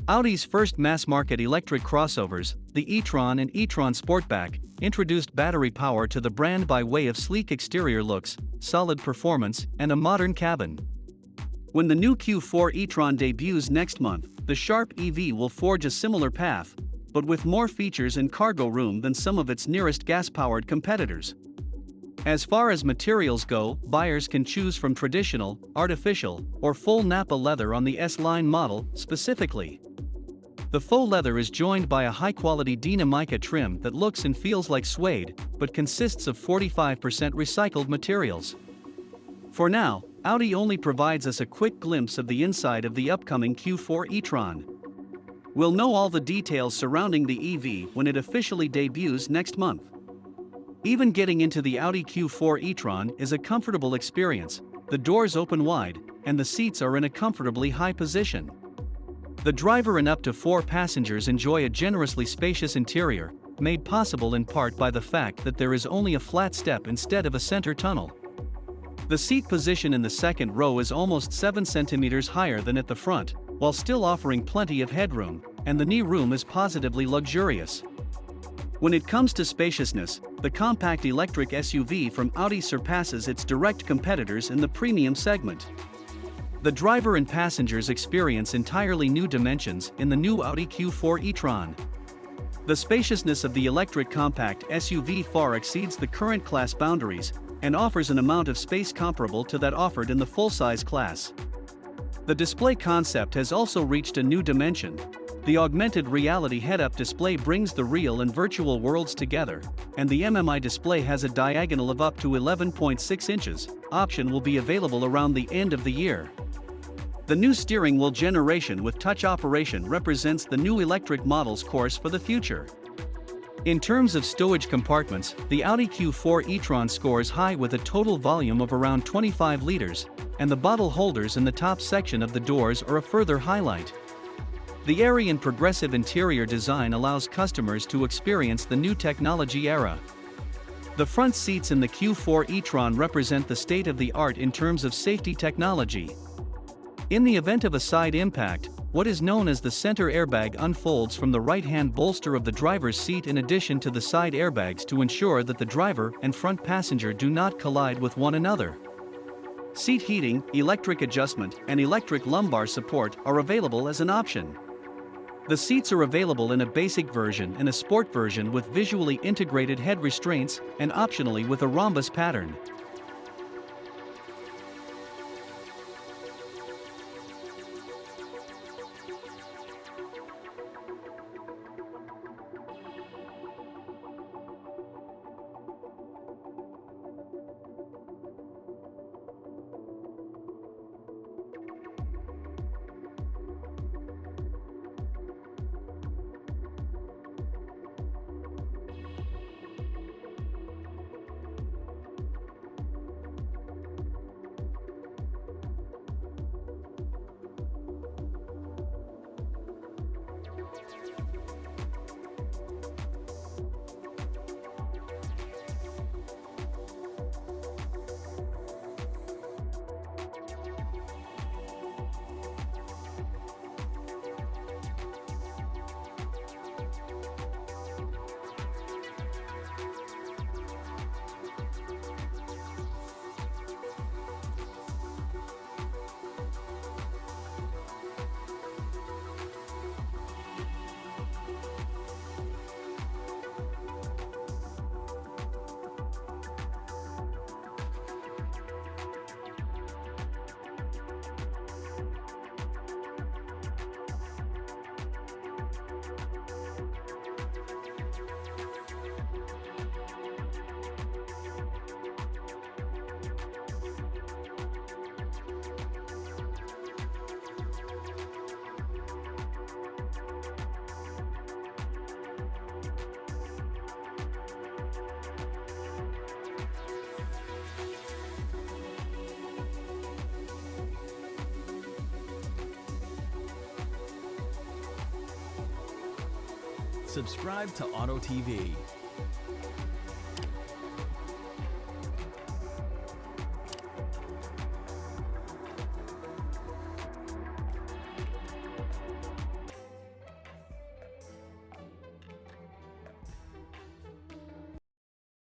Audi's first mass-market electric crossovers, the e-Tron and e-Tron Sportback, introduced battery power to the brand by way of sleek exterior looks, solid performance, and a modern cabin. When the new Q4 e-Tron debuts next month, the Sharp EV will forge a similar path, but with more features and cargo room than some of its nearest gas-powered competitors. As far as materials go, buyers can choose from traditional, artificial, or full Nappa leather on the S-Line model, specifically. The faux leather is joined by a high-quality Dina mica trim that looks and feels like suede, but consists of 45% recycled materials. For now, Audi only provides us a quick glimpse of the inside of the upcoming Q4 e-Tron. We'll know all the details surrounding the EV when it officially debuts next month. Even getting into the Audi Q4 e-Tron is a comfortable experience. The doors open wide, and the seats are in a comfortably high position. The driver and up to 4 passengers enjoy a generously spacious interior, made possible in part by the fact that there is only a flat step instead of a center tunnel. The seat position in the second row is almost 7 centimeters higher than at the front, while still offering plenty of headroom, and the knee room is positively luxurious. When it comes to spaciousness, the compact electric SUV from Audi surpasses its direct competitors in the premium segment. The driver and passengers experience entirely new dimensions in the new Audi Q4 e-Tron. The spaciousness of the electric compact SUV far exceeds the current class boundaries and offers an amount of space comparable to that offered in the full-size class. The display concept has also reached a new dimension. The augmented reality head-up display brings the real and virtual worlds together, and the MMI display has a diagonal of up to 11.6 inches. Option will be available around the end of the year. The new steering wheel generation with touch operation represents the new electric model's course for the future. In terms of stowage compartments, the Audi Q4 e-Tron scores high with a total volume of around 25 liters, and the bottle holders in the top section of the doors are a further highlight. The airy and progressive interior design allows customers to experience the new technology era. The front seats in the Q4 e-Tron represent the state-of-the-art in terms of safety technology. In the event of a side impact, what is known as the center airbag unfolds from the right-hand bolster of the driver's seat in addition to the side airbags to ensure that the driver and front passenger do not collide with one another. Seat heating, electric adjustment, and electric lumbar support are available as an option. The seats are available in a basic version and a sport version with visually integrated head restraints and optionally with a rhombus pattern. Subscribe to Auto TV.